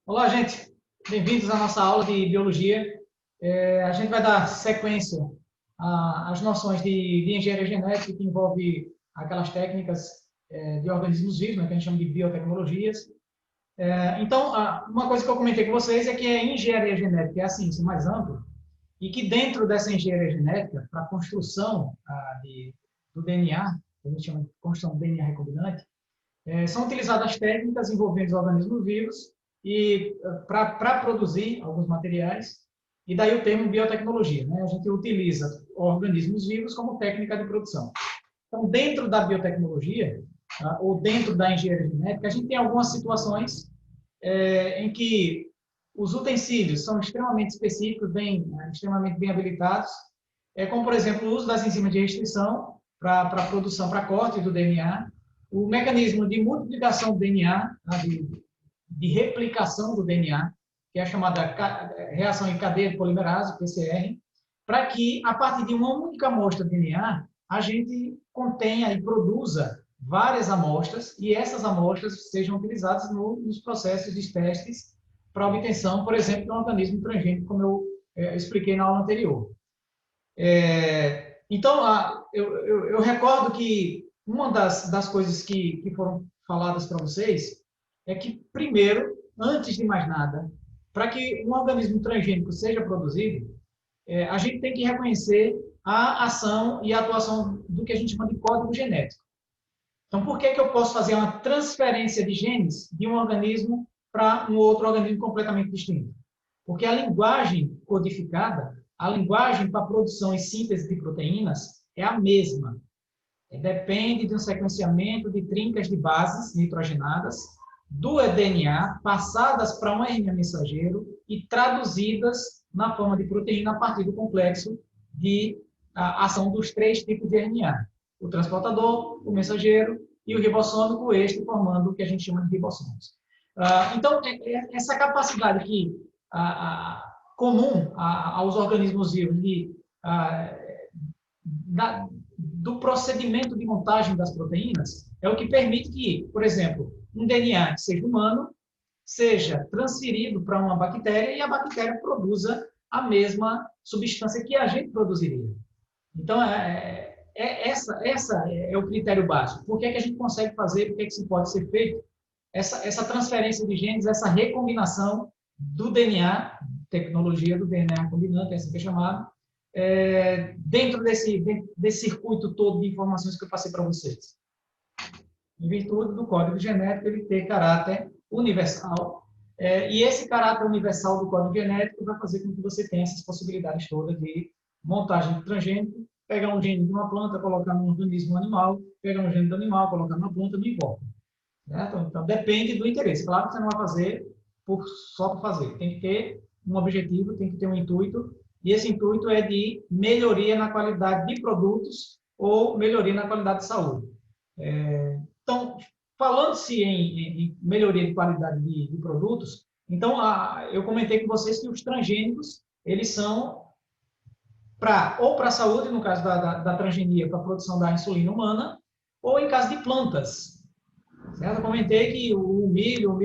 Olá, gente. Bem-vindos à nossa aula de biologia. A gente vai dar sequência às noções de engenharia genética, que envolve aquelas técnicas de organismos vivos, né, que a gente chama de biotecnologias. Então, uma coisa que eu comentei com vocês é que a engenharia genética é a ciência mais ampla e que dentro dessa engenharia genética, para a construção do DNA, que a gente chama de construção do DNA recombinante, são utilizadas técnicas envolvendo os organismos vivos e para produzir alguns materiais, e daí o termo biotecnologia, né? A gente utiliza organismos vivos como técnica de produção. Então, dentro da biotecnologia, ou dentro da engenharia genética, a gente tem algumas situações em que os utensílios são extremamente específicos, extremamente bem habilitados, como, por exemplo, o uso das enzimas de restrição para a produção, para corte do DNA, o mecanismo de multiplicação do DNA, de replicação do DNA, que é a chamada reação em cadeia de polimerase, PCR, para que, a partir de uma única amostra de DNA, a gente contenha e produza várias amostras e essas amostras sejam utilizadas nos processos de testes para obtenção, por exemplo, de um organismo transgênico, como eu expliquei na aula anterior. Então, eu recordo que uma das coisas que foram faladas para vocês é que, primeiro, antes de mais nada, para que um organismo transgênico seja produzido, a gente tem que reconhecer a ação e a atuação do que a gente chama de código genético. Então, por que eu posso fazer uma transferência de genes de um organismo para um outro organismo completamente distinto? Porque a linguagem codificada, a linguagem para produção e síntese de proteínas é a mesma. Depende de um sequenciamento de trincas de bases nitrogenadas do DNA, passadas para um RNA mensageiro e traduzidas na forma de proteína a partir do complexo de ação dos três tipos de RNA. O transportador, o mensageiro e o ribossômico, este formando o que a gente chama de ribossomos. Então, essa capacidade que comum aos organismos vivos do procedimento de montagem das proteínas é o que permite que, por exemplo, um DNA que seja humano seja transferido para uma bactéria e a bactéria produza a mesma substância que a gente produziria. Então, essa é o critério básico. Por que a gente consegue fazer, por que isso pode ser feito? Essa transferência de genes, essa recombinação do DNA, tecnologia do DNA recombinante, essa que é chamada, dentro desse circuito todo de informações que eu passei para vocês. Em virtude do código genético, ele ter caráter universal, e esse caráter universal do código genético vai fazer com que você tenha essas possibilidades todas de montagem de transgênico, pegar um gene de uma planta, colocar num organismo animal, pegar um gene do animal, colocar numa planta, não importa. Então, depende do interesse. Claro que você não vai fazer só por fazer. Tem que ter um objetivo, tem que ter um intuito, e esse intuito é de melhoria na qualidade de produtos ou melhoria na qualidade de saúde. Então, falando-se em melhoria de qualidade de produtos, então, eu comentei com vocês que os transgênicos, eles são ou para a saúde, no caso da transgenia, para a produção da insulina humana, ou em caso de plantas. Certo? Eu comentei que o milho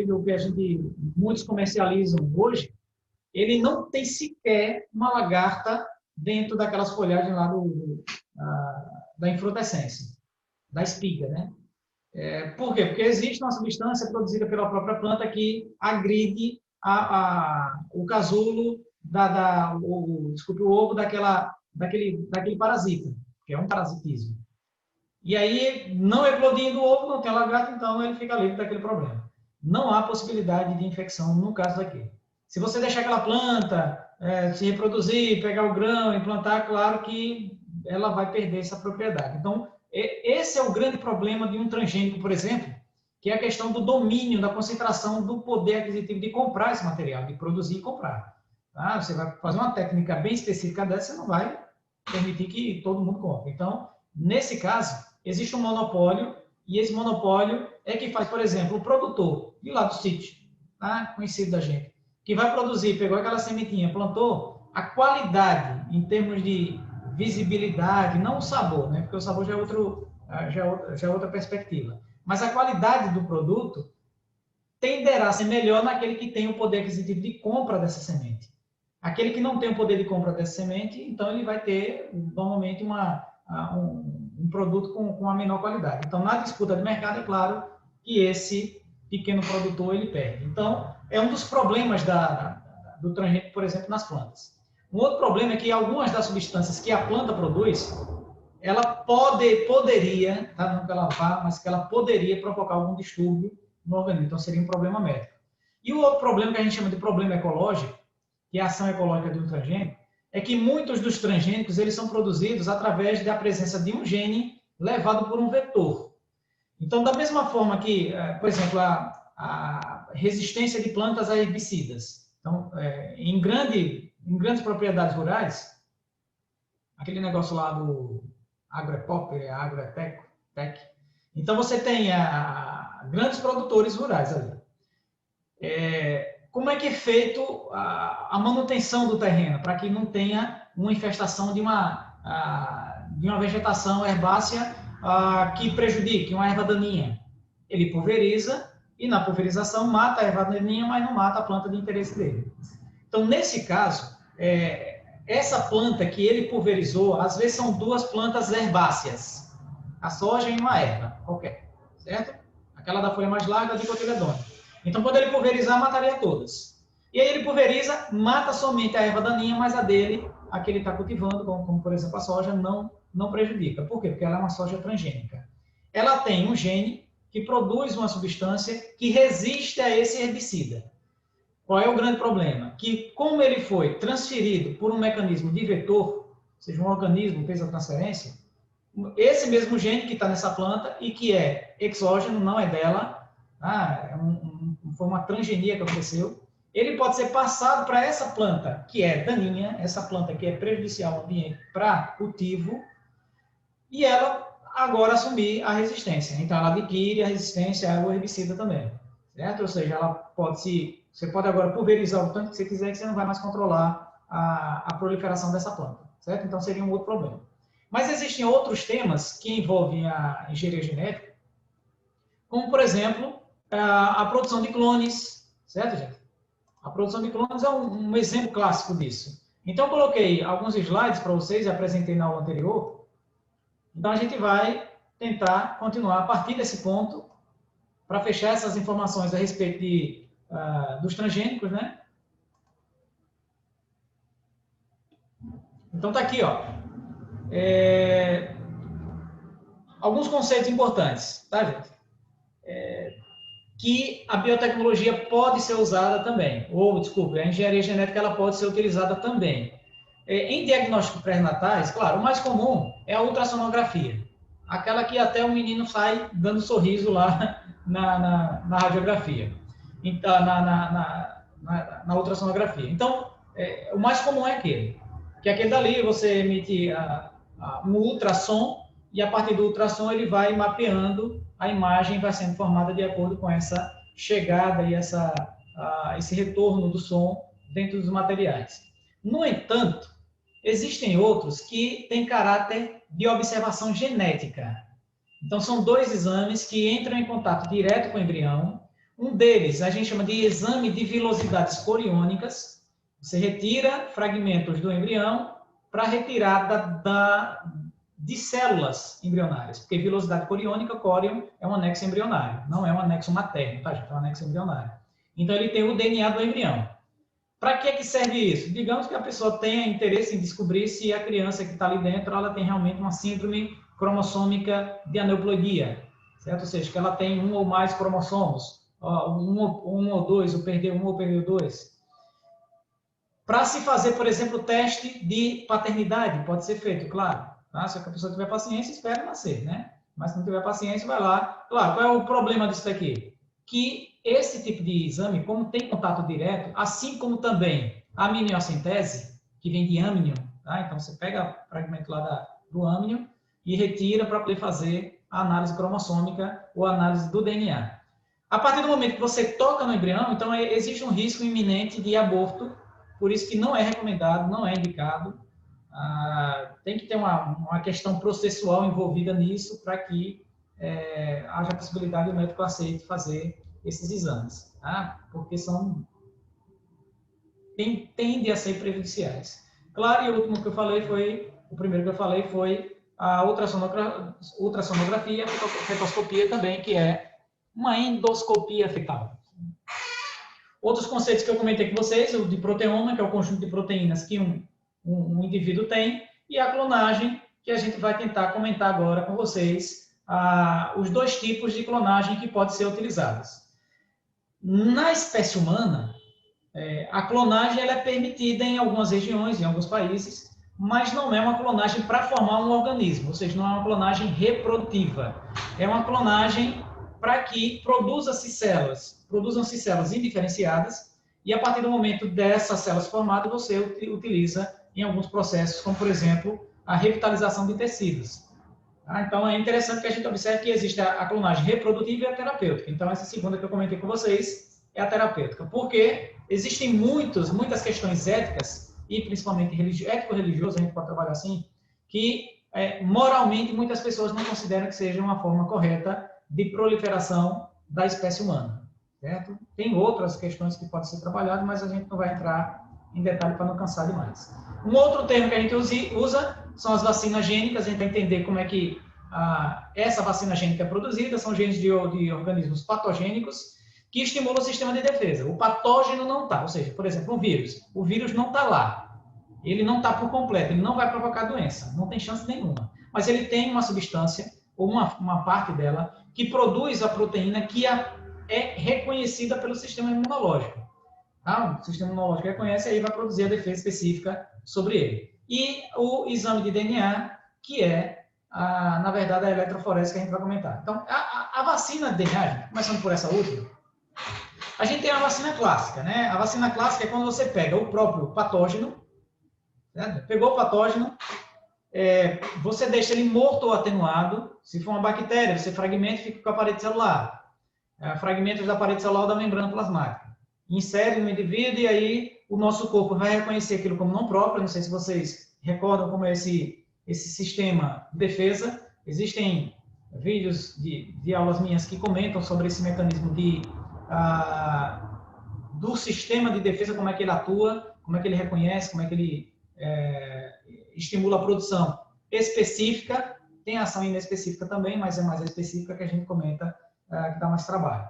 que muitos comercializam hoje, ele não tem sequer uma lagarta dentro daquelas folhagens lá da infrutescência, da espiga, né? Por quê? Porque existe uma substância produzida pela própria planta que agride o casulo, desculpe, o ovo daquele parasita, que é um parasitismo. E aí, não eclodindo o ovo, não tem lagarto, então ele fica livre daquele problema. Não há possibilidade de infecção no caso daqui. Se você deixar aquela planta se reproduzir, pegar o grão, implantar, claro que ela vai perder essa propriedade. Então, esse é o grande problema de um transgênico, por exemplo, que é a questão do domínio, da concentração do poder aquisitivo de comprar esse material, de produzir e comprar. Você vai fazer uma técnica bem específica dessa, você não vai permitir que todo mundo compre. Então, nesse caso, existe um monopólio, e esse monopólio é que faz, por exemplo, o produtor de lá do sítio, conhecido da gente, que vai produzir, pegou aquela sementinha, plantou, a qualidade em termos de visibilidade, não o sabor, né? Porque o sabor já é outra perspectiva, mas a qualidade do produto tenderá a ser melhor naquele que tem o poder aquisitivo de compra dessa semente. Aquele que não tem o poder de compra dessa semente, então ele vai ter, normalmente, um produto com uma menor qualidade. Então, na disputa de mercado, é claro que esse pequeno produtor ele perde. Então, é um dos problemas do transgênico, por exemplo, nas plantas. Um outro problema é que algumas das substâncias que a planta produz, ela poderia, tá? Não que ela vá, mas que ela poderia provocar algum distúrbio no organismo. Então, seria um problema médico. E o outro problema que a gente chama de problema ecológico, que é a ação ecológica de um transgênico, é que muitos dos transgênicos eles são produzidos através da presença de um gene levado por um vetor. Então, da mesma forma que, por exemplo, a resistência de plantas a herbicidas. Então, em grandes propriedades rurais, aquele negócio lá do Agroepop, Agroetec, então você tem grandes produtores rurais ali. Como é que é feito a manutenção do terreno para que não tenha uma infestação de uma vegetação herbácea que prejudique, uma erva daninha? Ele pulveriza e na pulverização mata a erva daninha, mas não mata a planta de interesse dele. Então, nesse caso, essa planta que ele pulverizou, às vezes são duas plantas herbáceas, a soja e uma erva qualquer, certo? Aquela da folha mais larga, a dicotiledônia. Então, quando ele pulverizar, mataria todas. E aí ele pulveriza, mata somente a erva daninha, mas a dele, a que ele está cultivando, como por exemplo a soja, não prejudica. Por quê? Porque ela é uma soja transgênica. Ela tem um gene que produz uma substância que resiste a esse herbicida. Qual é o grande problema? Que como ele foi transferido por um mecanismo de vetor, ou seja, um organismo fez a transferência, esse mesmo gene que está nessa planta e que é exógeno, não é dela, foi uma transgenia que aconteceu, ele pode ser passado para essa planta que é daninha, essa planta que é prejudicial ao ambiente para cultivo, e ela agora assumir a resistência. Então, ela adquire a resistência ao herbicida também, certo? Ou seja, você pode agora pulverizar o tanto que você quiser, que você não vai mais controlar a proliferação dessa planta, certo? Então, seria um outro problema. Mas existem outros temas que envolvem a engenharia genética, como, por exemplo, a produção de clones, certo, gente? A produção de clones é um exemplo clássico disso. Então, eu coloquei alguns slides para vocês, apresentei na aula anterior. Então, a gente vai tentar continuar a partir desse ponto para fechar essas informações a respeito dos transgênicos, né? Então, está aqui, ó. Alguns conceitos importantes, tá, gente? Que a biotecnologia pode ser usada também, a engenharia genética ela pode ser utilizada também. Em diagnósticos pré-natais, claro, o mais comum é a ultrassonografia, aquela que até o menino sai dando sorriso lá na radiografia, na ultrassonografia. Então, o mais comum é aquele dali você emite um ultrassom e a partir do ultrassom ele vai mapeando a imagem, vai sendo formada de acordo com essa chegada e esse retorno do som dentro dos materiais. No entanto, existem outros que têm caráter de observação genética. Então, são dois exames que entram em contato direto com o embrião. Um deles a gente chama de exame de vilosidades coriônicas. Você retira fragmentos do embrião para retirada de células embrionárias, porque vilosidade coriônica, córion, é um anexo embrionário, não é um anexo materno, tá, gente? É um anexo embrionário. Então, ele tem o DNA do embrião. Para que serve isso? Digamos que a pessoa tenha interesse em descobrir se a criança que está ali dentro, ela tem realmente uma síndrome cromossômica de aneuploidia, certo? Ou seja, que ela tem um ou mais cromossomos, um ou dois, ou perdeu um ou perdeu dois. Para se fazer, por exemplo, o teste de paternidade, pode ser feito, claro. Tá? Se a pessoa tiver paciência, espera nascer, né? Mas se não tiver paciência, vai lá. Claro, qual é o problema disso daqui? Que esse tipo de exame, como tem contato direto, assim como também a amniocentese, que vem de âmnion, tá? Então você pega o fragmento lá do âmnion e retira para poder fazer a análise cromossômica ou a análise do DNA. A partir do momento que você toca no embrião, então existe um risco iminente de aborto, por isso que não é recomendado, não é indicado. Tem que ter uma questão processual envolvida nisso para que haja a possibilidade do médico aceite fazer esses exames. tá? Porque tendem a ser prejudiciais. Claro, e o último que eu falei foi, o primeiro que eu falei foi a ultrassonografia, a fetoscopia também, que é uma endoscopia fetal. Outros conceitos que eu comentei com vocês, o de proteoma, que é o conjunto de proteínas que um indivíduo tem, e a clonagem, que a gente vai tentar comentar agora com vocês, os dois tipos de clonagem que podem ser utilizados. Na espécie humana, a clonagem ela é permitida em algumas regiões, em alguns países, mas não é uma clonagem para formar um organismo, ou seja, não é uma clonagem reprodutiva. É uma clonagem para que produzam-se células indiferenciadas, e a partir do momento dessas células formadas, você utiliza em alguns processos, como, por exemplo, a revitalização de tecidos. Então, é interessante que a gente observe que existe a clonagem reprodutiva e a terapêutica. Então, essa segunda que eu comentei com vocês é a terapêutica, porque existem muitas questões éticas, e principalmente ético-religiosas, a gente pode trabalhar assim, que moralmente muitas pessoas não consideram que seja uma forma correta de proliferação da espécie humana, certo? Tem outras questões que podem ser trabalhadas, mas a gente não vai entrar em detalhe para não cansar demais. Um outro termo que a gente usa são as vacinas gênicas. A gente vai entender como é que essa vacina gênica é produzida. São genes de organismos patogênicos que estimulam o sistema de defesa. O patógeno não está, ou seja, por exemplo, o vírus não está lá. Ele não está por completo, ele não vai provocar doença, não tem chance nenhuma. Mas ele tem uma substância, ou uma parte dela, que produz a proteína que é reconhecida pelo sistema imunológico. O sistema imunológico reconhece e aí vai produzir a defesa específica sobre ele. E o exame de DNA, que é, na verdade, a eletroforese que a gente vai comentar. Então, a vacina de DNA, começando por essa última, a gente tem a vacina clássica, né? A vacina clássica é quando você pega o próprio patógeno, certo? Pegou o patógeno, você deixa ele morto ou atenuado. Se for uma bactéria, você fragmenta e fica com a parede celular. Fragmentos da parede celular ou da membrana plasmática. Insere no indivíduo e aí o nosso corpo vai reconhecer aquilo como não próprio. Não sei se vocês recordam como é esse sistema de defesa. Existem vídeos de aulas minhas que comentam sobre esse mecanismo do sistema de defesa, como é que ele atua, como é que ele reconhece, como é que ele estimula a produção específica. Tem ação inespecífica também, mas é mais a específica que a gente comenta, que dá mais trabalho.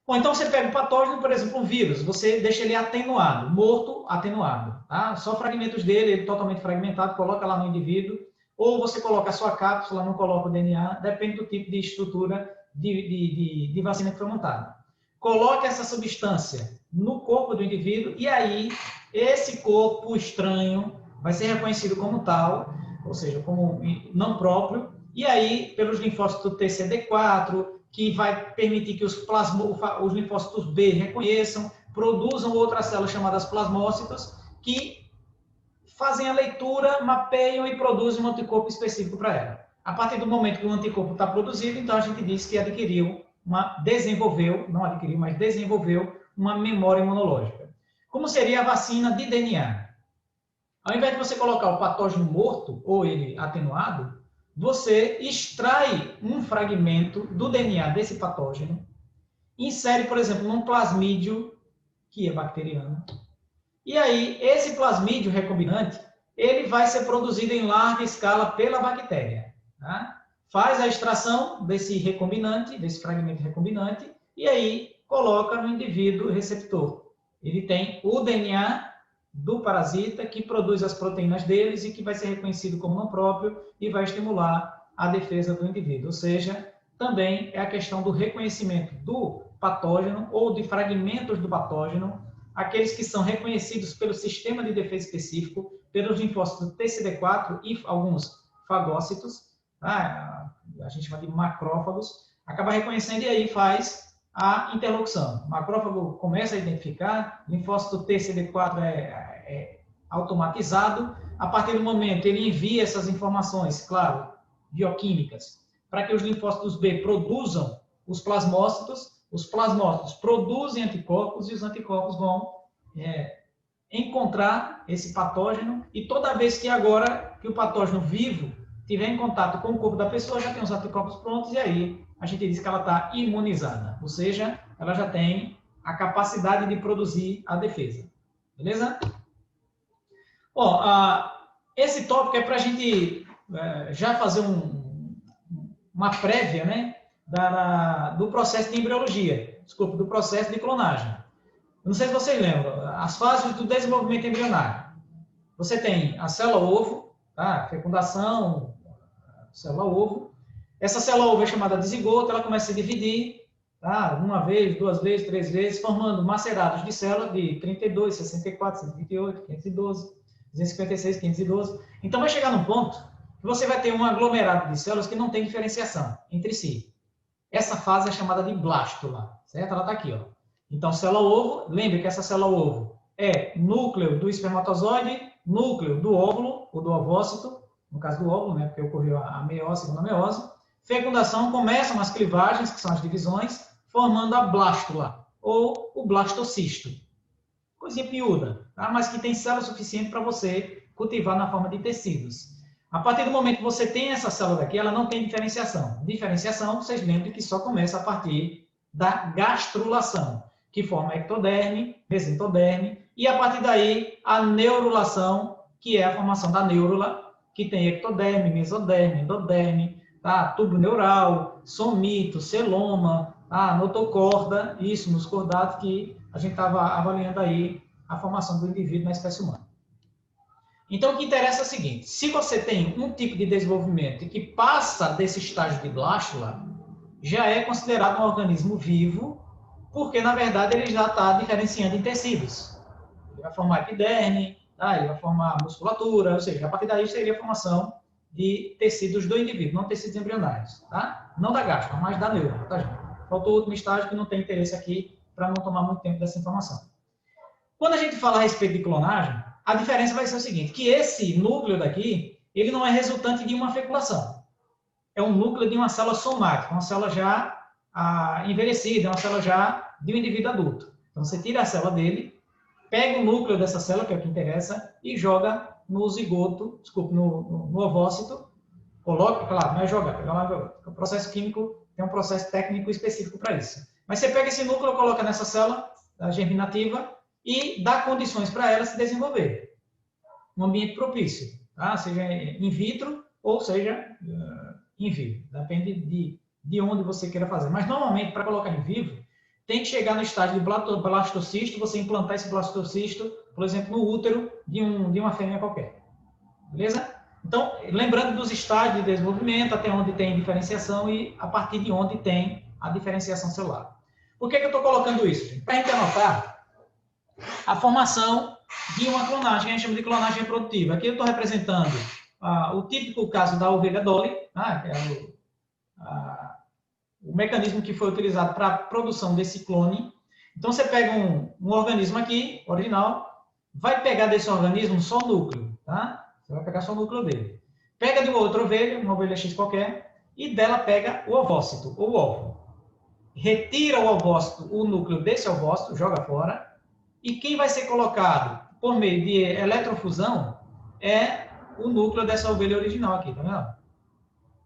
Bom, então você pega o patógeno, por exemplo, um vírus, você deixa ele atenuado, morto, atenuado, tá? Só fragmentos dele, ele totalmente fragmentado, coloca lá no indivíduo, ou você coloca a sua cápsula, não coloca o DNA, depende do tipo de estrutura de vacina que foi montada. Coloca essa substância no corpo do indivíduo e aí esse corpo estranho vai ser reconhecido como tal, ou seja, como não próprio, e aí pelos linfócitos TCD4, que vai permitir que os linfócitos B reconheçam, produzam outras células chamadas plasmócitos, que fazem a leitura, mapeiam e produzem um anticorpo específico para ela. A partir do momento que o anticorpo está produzido, então a gente diz que desenvolveu uma memória imunológica. Como seria a vacina de DNA? Ao invés de você colocar o patógeno morto ou ele atenuado, você extrai um fragmento do DNA desse patógeno, insere, por exemplo, num plasmídio, que é bacteriano, e aí esse plasmídio recombinante, ele vai ser produzido em larga escala pela bactéria. Tá? Faz a extração desse recombinante, desse fragmento recombinante, e aí coloca no indivíduo receptor. Ele tem o DNA do parasita, que produz as proteínas deles e que vai ser reconhecido como não próprio e vai estimular a defesa do indivíduo. Ou seja, também é a questão do reconhecimento do patógeno ou de fragmentos do patógeno, aqueles que são reconhecidos pelo sistema de defesa específico, pelos linfócitos TCD4 e alguns fagócitos, tá? A gente chama de macrófagos, acaba reconhecendo e aí faz a interlocução. O macrófago começa a identificar, o linfócito TCD4 é automatizado, a partir do momento ele envia essas informações, claro, bioquímicas, para que os linfócitos B produzam os plasmócitos produzem anticorpos e os anticorpos vão encontrar esse patógeno e toda vez que agora que o patógeno vivo tiver em contato com o corpo da pessoa, já tem os anticorpos prontos e aí a gente diz que ela está imunizada, ou seja, ela já tem a capacidade de produzir a defesa. Beleza? Bom, esse tópico é para a gente já fazer uma prévia, né, do processo de embriologia, desculpa, do processo de clonagem. Não sei se vocês lembram, as fases do desenvolvimento embrionário. Você tem a célula-ovo, tá? Fecundação, célula-ovo. Essa célula-ovo é chamada de zigoto, ela começa a se dividir, tá? Uma vez, duas vezes, três vezes, formando macerados de células de 32, 64, 128, 512, 256, 512. Então, vai chegar num ponto que você vai ter um aglomerado de células que não tem diferenciação entre si. Essa fase é chamada de blástula, certo? Ela está aqui, ó. Então, célula-ovo, lembre que essa célula-ovo é núcleo do espermatozoide, núcleo do óvulo, ou do ovócito, no caso do óvulo, né, porque ocorreu a meiose, a segunda meiose. Fecundação, começam as clivagens, que são as divisões, formando a blástula, ou o blastocisto. Coisinha piúda, tá? Mas que tem célula suficiente para você cultivar na forma de tecidos. A partir do momento que você tem essa célula daqui, ela não tem diferenciação. Diferenciação, vocês lembram que só começa a partir da gastrulação, que forma ectoderme, mesentoderme, e a partir daí a neurulação, que é a formação da neurula, que tem ectoderme, mesoderme, endoderme, tá? Tubo neural, somito, celoma, tá? Notocorda, isso nos cordados que a gente estava avaliando aí a formação do indivíduo na espécie humana. Então, o que interessa é o seguinte, se você tem um tipo de desenvolvimento que passa desse estágio de blástula, já é considerado um organismo vivo, porque, na verdade, ele já está diferenciando em tecidos. Ele vai formar epiderme, tá? Ele vai formar musculatura, ou seja, a partir daí seria a formação de tecidos do indivíduo, não tecidos embrionários, tá? Não da gastro, mas da neurona, tá, gente? Faltou o último estágio que não tem interesse aqui para não tomar muito tempo dessa informação. Quando a gente fala a respeito de clonagem, a diferença vai ser o seguinte, que esse núcleo daqui, ele não é resultante de uma feculação. É um núcleo de uma célula somática, uma célula já envelhecida, uma célula já de um indivíduo adulto. Então, você tira a célula dele, pega o núcleo dessa célula, que é o que interessa, e joga no zigoto, desculpa, no ovócito, coloca, claro, não é jogar, pegar lá, o processo químico tem um processo técnico específico para isso. Mas você pega esse núcleo, coloca nessa célula germinativa e dá condições para ela se desenvolver. Um ambiente propício, tá? Seja in vitro ou seja in vivo. Depende de onde você queira fazer. Mas, normalmente, para colocar em vivo, tem que chegar no estágio de blastocisto, você implantar esse blastocisto, por exemplo, no útero de uma fêmea qualquer. Beleza? Então, lembrando dos estágios de desenvolvimento, até onde tem diferenciação e a partir de onde tem a diferenciação celular. Por que eu estou colocando isso? Para a gente anotar a formação de uma clonagem, a gente chama de clonagem reprodutiva. Aqui eu estou representando o típico caso da ovelha Dolly, que é o mecanismo que foi utilizado para a produção desse clone. Então, você pega um organismo aqui, original, vai pegar desse organismo só o núcleo, tá? Você vai pegar só o núcleo dele. Pega de uma outra ovelha, uma ovelha X qualquer, e dela pega o ovócito, ou o óvulo. Retira o ovócito, o núcleo desse ovócito, joga fora, e quem vai ser colocado por meio de eletrofusão é o núcleo dessa ovelha original aqui, tá vendo?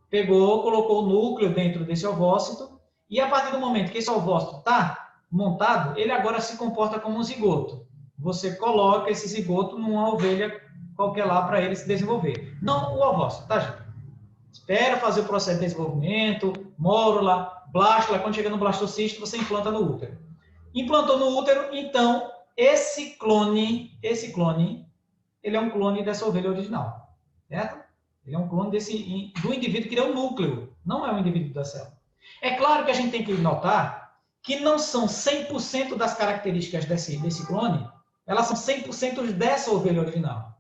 Pegou, colocou o núcleo dentro desse ovócito, e a partir do momento que esse ovócito está montado, ele agora se comporta como um zigoto. Você coloca esse zigoto numa ovelha qualquer lá para ele se desenvolver. Não o ovócito, tá, gente? Espera fazer o processo de desenvolvimento, mórula, blástula, quando chega no blastocisto, você implanta no útero. Implantou no útero, então, esse clone, ele é um clone dessa ovelha original, certo? Ele é um clone do indivíduo que deu o núcleo, não é o indivíduo da célula. É claro que a gente tem que notar que não são 100% das características desse clone, elas são 100% dessa ovelha original.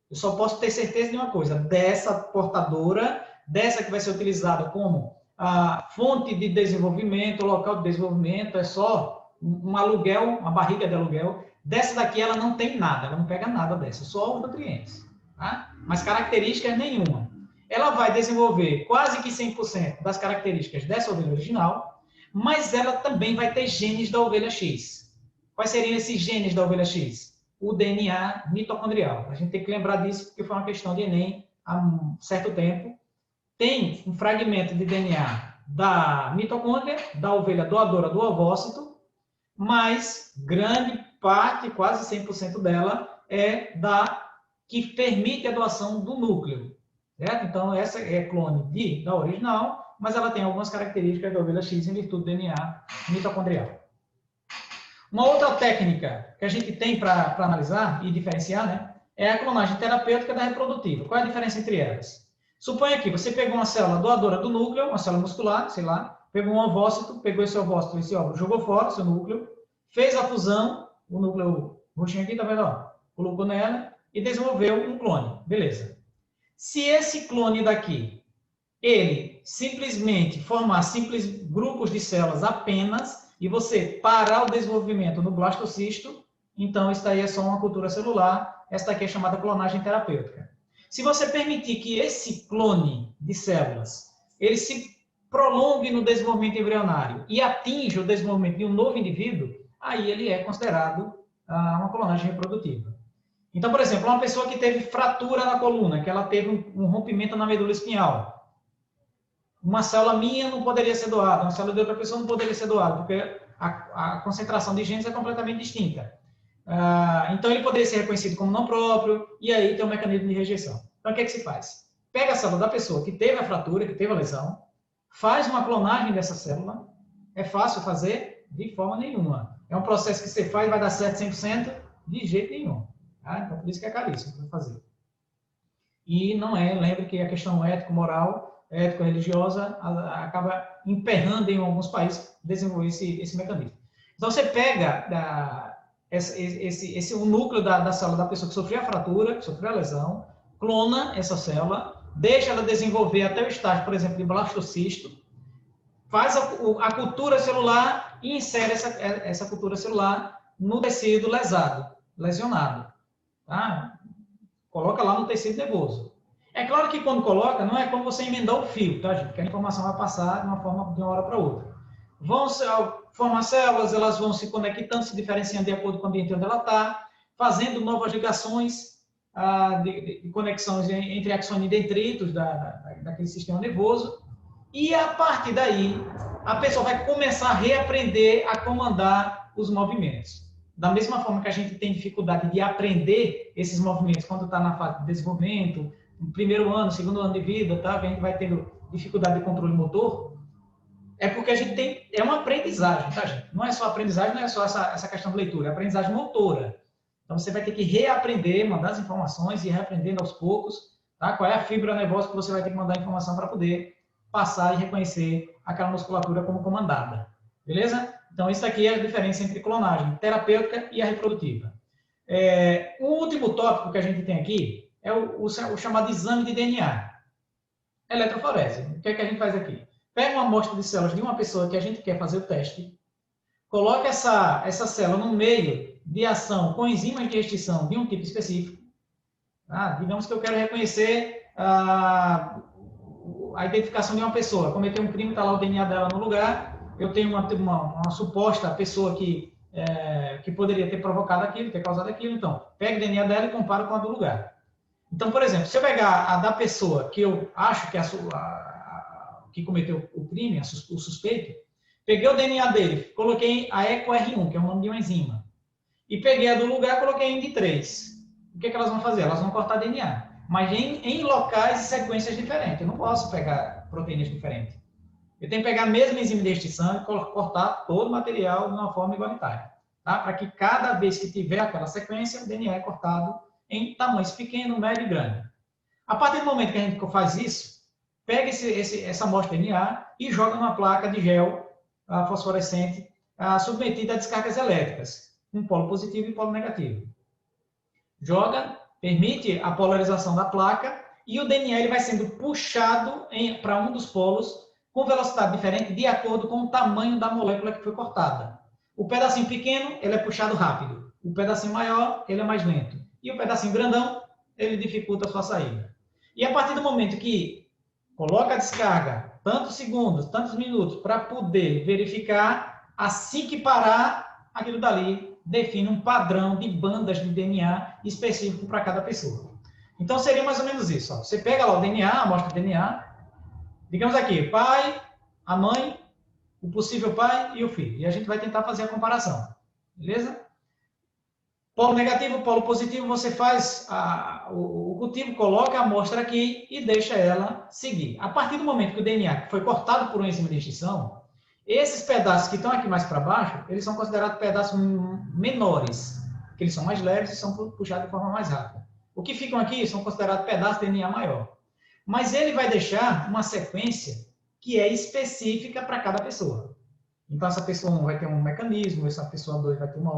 Eu só posso ter certeza de uma coisa, dessa portadora, dessa que vai ser utilizada como a fonte de desenvolvimento, o local de desenvolvimento, é só um aluguel, uma barriga de aluguel. Dessa daqui ela não tem nada, ela não pega nada dessa, só os nutrientes. Tá? Mas características nenhuma. Ela vai desenvolver quase que 100% das características dessa ovelha original, mas ela também vai ter genes da ovelha X. Quais seriam esses genes da ovelha X? O DNA mitocondrial. A gente tem que lembrar disso porque foi uma questão de Enem há um certo tempo. Tem um fragmento de DNA da mitocôndria, da ovelha doadora do ovócito, mas grande parte, quase 100% dela, é da que permite a doação do núcleo, certo? Então, essa é clone da original, mas ela tem algumas características da ovelha X em virtude do DNA mitocondrial. Uma outra técnica que a gente tem para analisar e diferenciar, né, é a clonagem terapêutica da reprodutiva. Qual é a diferença entre elas? Suponha que você pegou uma célula doadora do núcleo, uma célula muscular, sei lá, pegou um ovócito, pegou esse ovócito, esse óvulo, jogou fora, seu núcleo, fez a fusão, o núcleo roxinho aqui, tá vendo? Ó, colocou nela e desenvolveu um clone. Beleza. Se esse clone daqui, ele simplesmente formar simples grupos de células apenas, e você parar o desenvolvimento no blastocisto, então isso aí é só uma cultura celular, esta aqui é chamada clonagem terapêutica. Se você permitir que esse clone de células, ele se prolongue no desenvolvimento embrionário e atinja o desenvolvimento de um novo indivíduo, aí ele é considerado uma clonagem reprodutiva. Então, por exemplo, uma pessoa que teve fratura na coluna, que ela teve um rompimento na medula espinhal, uma célula minha não poderia ser doada, uma célula de outra pessoa não poderia ser doada, porque a concentração de genes é completamente distinta. Então, ele poderia ser reconhecido como não próprio, e aí tem um mecanismo de rejeição. Então, o que é que se faz? Pega a célula da pessoa que teve a fratura, que teve a lesão, faz uma clonagem dessa célula. É fácil fazer? De forma nenhuma. É um processo que você faz, vai dar certo 100%? De jeito nenhum. Tá? Então, por isso que é caríssimo para fazer. E não é, lembre que a questão ético-moral, ético-religiosa, acaba emperrando em alguns países desenvolver esse mecanismo. Então, você pega o núcleo da célula da pessoa que sofreu a fratura, que sofreu a lesão, clona essa célula, deixa ela desenvolver até o estágio, por exemplo, de blastocisto, faz a cultura celular e insere essa cultura celular no tecido lesionado. Tá? Coloca lá no tecido nervoso. É claro que quando coloca, não é como você emendar o fio, tá, gente? Porque a informação vai passar de uma hora para outra. Vão formar células, elas vão se conectando, se diferenciando de acordo com o ambiente onde ela está, fazendo novas ligações de conexões entre axônio e dendritos daquele sistema nervoso. E a partir daí, a pessoa vai começar a reaprender a comandar os movimentos. Da mesma forma que a gente tem dificuldade de aprender esses movimentos quando está na fase de desenvolvimento, no primeiro ano, segundo ano de vida, tá? A gente vai tendo dificuldade de controle motor, é porque a gente tem... É uma aprendizagem, tá, gente? Não é só aprendizagem, não é só essa questão de leitura, é aprendizagem motora. Então, você vai ter que reaprender, mandar as informações e reaprendendo aos poucos, tá? Qual é a fibra nervosa que você vai ter que mandar a informação para poder passar e reconhecer aquela musculatura como comandada. Beleza? Então, isso aqui é a diferença entre clonagem terapêutica e a reprodutiva. O último tópico que a gente tem aqui é o chamado exame de DNA. Eletroforese. O que é que a gente faz aqui? Pega uma amostra de células de uma pessoa que a gente quer fazer o teste, coloca essa célula no meio de ação com enzimas de extinção de um tipo específico. Digamos que eu quero reconhecer a identificação de uma pessoa. Cometeu um crime, está lá o DNA dela no lugar, eu tenho uma suposta pessoa que poderia ter provocado aquilo, ter causado aquilo, então, pega o DNA dela e compara com a do lugar. Então, por exemplo, se eu pegar a da pessoa que eu acho que que cometeu o crime, o suspeito, peguei o DNA dele, coloquei a EcoR1, que é o nome de uma enzima, e peguei a do lugar, coloquei em D3. O que elas vão fazer? Elas vão cortar DNA, mas em locais e sequências diferentes. Eu não posso pegar proteínas diferentes. Eu tenho que pegar a mesma enzima de extinção e cortar todo o material de uma forma igualitária, tá? Para que cada vez que tiver aquela sequência, o DNA é cortado em tamanhos pequeno, médio e grande. A partir do momento que a gente faz isso, pega essa amostra de DNA e joga numa placa de gel fosforescente submetida a descargas elétricas, com polo positivo e polo negativo. Joga, permite a polarização da placa e o DNA ele vai sendo puxado para um dos polos com velocidade diferente de acordo com o tamanho da molécula que foi cortada. O pedacinho pequeno, ele é puxado rápido. O pedacinho maior, ele é mais lento. E o pedacinho grandão, ele dificulta a sua saída. E a partir do momento que coloca a descarga, tantos segundos, tantos minutos, para poder verificar, assim que parar, aquilo dali define um padrão de bandas de DNA específico para cada pessoa. Então, seria mais ou menos isso. Ó. Você pega lá o DNA, a amostra de DNA, digamos aqui, pai, a mãe, o possível pai e o filho. E a gente vai tentar fazer a comparação. Beleza? Polo negativo, polo positivo, você faz o cultivo, coloca a amostra aqui e deixa ela seguir. A partir do momento que o DNA foi cortado por uma enzima de extinção, esses pedaços que estão aqui mais para baixo, eles são considerados pedaços menores, porque eles são mais leves e são puxados de forma mais rápida. O que ficam aqui são considerados pedaços de DNA maior. Mas ele vai deixar uma sequência que é específica para cada pessoa. Então, essa pessoa 1 vai ter um mecanismo, essa pessoa 2 vai ter um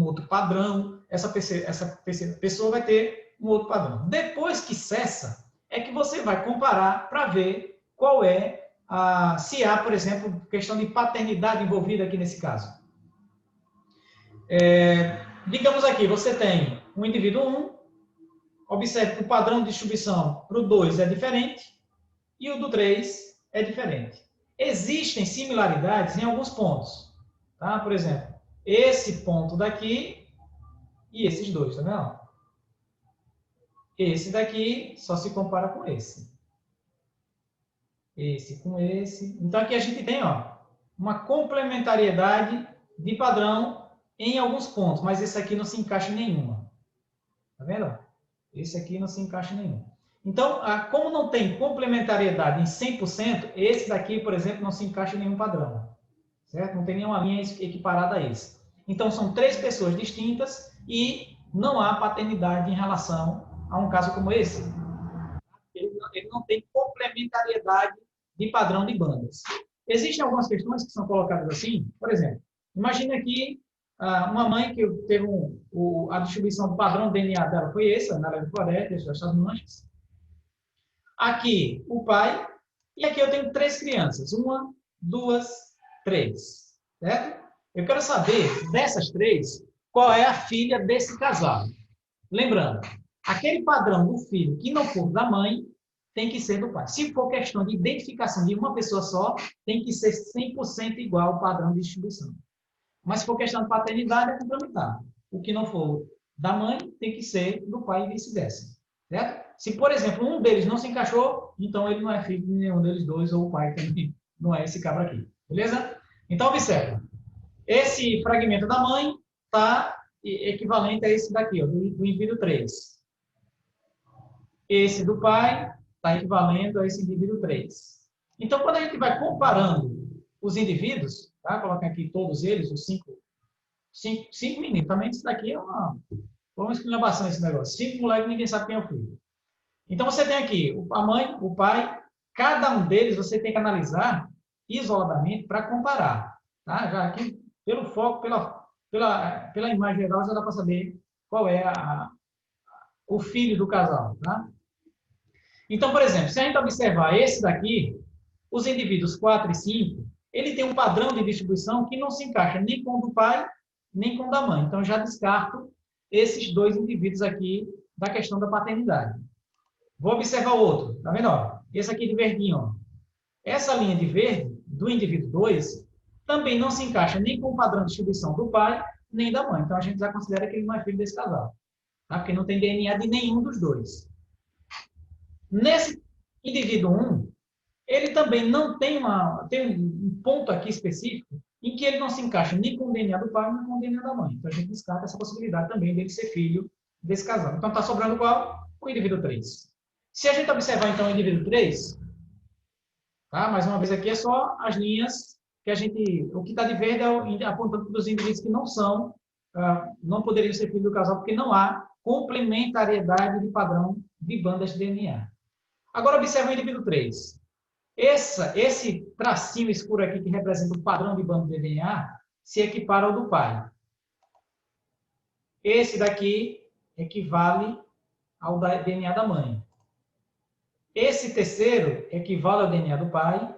outro padrão, essa pessoa vai ter um outro padrão. Depois que cessa, é que você vai comparar para ver qual é se há, por exemplo, questão de paternidade envolvida aqui nesse caso. Digamos aqui, você tem um indivíduo 1, observe que o padrão de distribuição para o 2 é diferente e o do 3 é diferente. Existem similaridades em alguns pontos. Tá? Por exemplo, esse ponto daqui e esses dois, tá vendo? Esse daqui só se compara com esse. Esse com esse. Então, aqui a gente tem uma complementariedade de padrão em alguns pontos, mas esse aqui não se encaixa em nenhuma. Tá vendo? Esse aqui não se encaixa em nenhum. Então, como não tem complementariedade em 100%, esse daqui, por exemplo, não se encaixa em nenhum padrão. Certo? Não tem nenhuma linha equiparada a esse. Então, são 3 pessoas distintas e não há paternidade em relação a um caso como esse. Ele não tem complementariedade de padrão de bandas. Existem algumas questões que são colocadas assim. Por exemplo, imagine aqui uma mãe que teve a distribuição do padrão do DNA dela foi essa, na área de floresta, essas manchas. Aqui, o pai. E aqui eu tenho 3 crianças. 1, 2, 3. Certo? Eu quero saber, dessas 3, qual é a filha desse casal. Lembrando, aquele padrão do filho que não for da mãe, tem que ser do pai. Se for questão de identificação de uma pessoa só, tem que ser 100% igual ao padrão de distribuição. Mas se for questão de paternidade, é complementar. O que não for da mãe, tem que ser do pai e vice-versa. Certo? Se, por exemplo, um deles não se encaixou, então ele não é filho de nenhum deles dois, ou o pai também não é esse cabra aqui. Beleza? Então, observa. Esse fragmento da mãe está equivalente a esse daqui, do indivíduo 3. Esse do pai está equivalente a esse indivíduo 3. Então, quando a gente vai comparando os indivíduos, tá? Coloquem aqui todos eles, os 5 meninos. Também isso daqui é uma esculhambação esse negócio. 5 moleques, ninguém sabe quem é o filho. Então, você tem aqui a mãe, o pai, cada um deles você tem que analisar isoladamente para comparar. Tá? Já aqui, pelo foco, pela imagem geral, já dá para saber qual é o filho do casal. Tá? Então, por exemplo, se a gente observar esse daqui, os indivíduos 4 e 5, ele tem um padrão de distribuição que não se encaixa nem com o do pai, nem com o da mãe. Então, já descarto esses 2 indivíduos aqui da questão da paternidade. Vou observar o outro, tá vendo? Esse aqui de verdinho. Ó. Essa linha de verde, do indivíduo 2, também não se encaixa nem com o padrão de distribuição do pai, nem da mãe. Então, a gente já considera que ele não é filho desse casal. Tá? Porque não tem DNA de nenhum dos 2. Nesse indivíduo 1, ele também não tem um ponto aqui específico em que ele não se encaixa nem com o DNA do pai, nem com o DNA da mãe. Então, a gente descarta essa possibilidade também dele ser filho desse casal. Então, está sobrando qual? O indivíduo 3. Se a gente observar, então, o indivíduo 3, tá? Mais uma vez aqui é só as linhas que o que está de verde é apontando para os indivíduos que não poderiam ser filhos do casal, porque não há complementariedade de padrão de bandas de DNA. Agora, observa o indivíduo 3. Esse tracinho escuro aqui que representa o padrão de banda de DNA se equipara ao do pai. Esse daqui equivale ao DNA da mãe. Esse terceiro equivale ao DNA do pai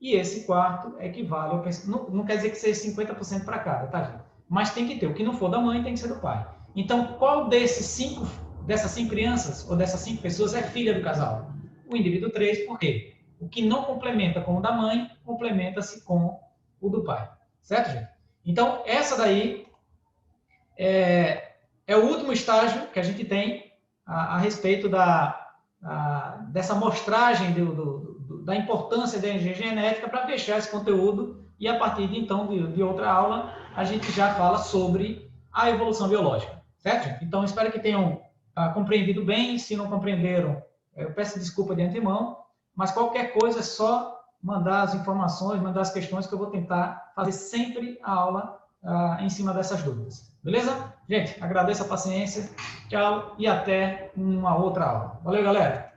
e esse quarto equivale ao... Não quer dizer que seja 50% para cada, tá, gente? Mas tem que ter. O que não for da mãe tem que ser do pai. Então, qual dessas 5 crianças ou dessas 5 pessoas é filha do casal? O indivíduo 3, por quê? O que não complementa com o da mãe, complementa-se com o do pai. Certo, gente? Então, essa daí é o último estágio que a gente tem a respeito dessa mostragem da importância da engenharia genética para fechar esse conteúdo e a partir de então, de outra aula, a gente já fala sobre a evolução biológica, certo? Então, espero que tenham compreendido bem. Se não compreenderam, eu peço desculpa de antemão, mas qualquer coisa é só mandar as informações, mandar as questões, que eu vou tentar fazer sempre a aula em cima dessas dúvidas. Beleza? Gente, agradeço a paciência, tchau e até uma outra aula. Valeu, galera!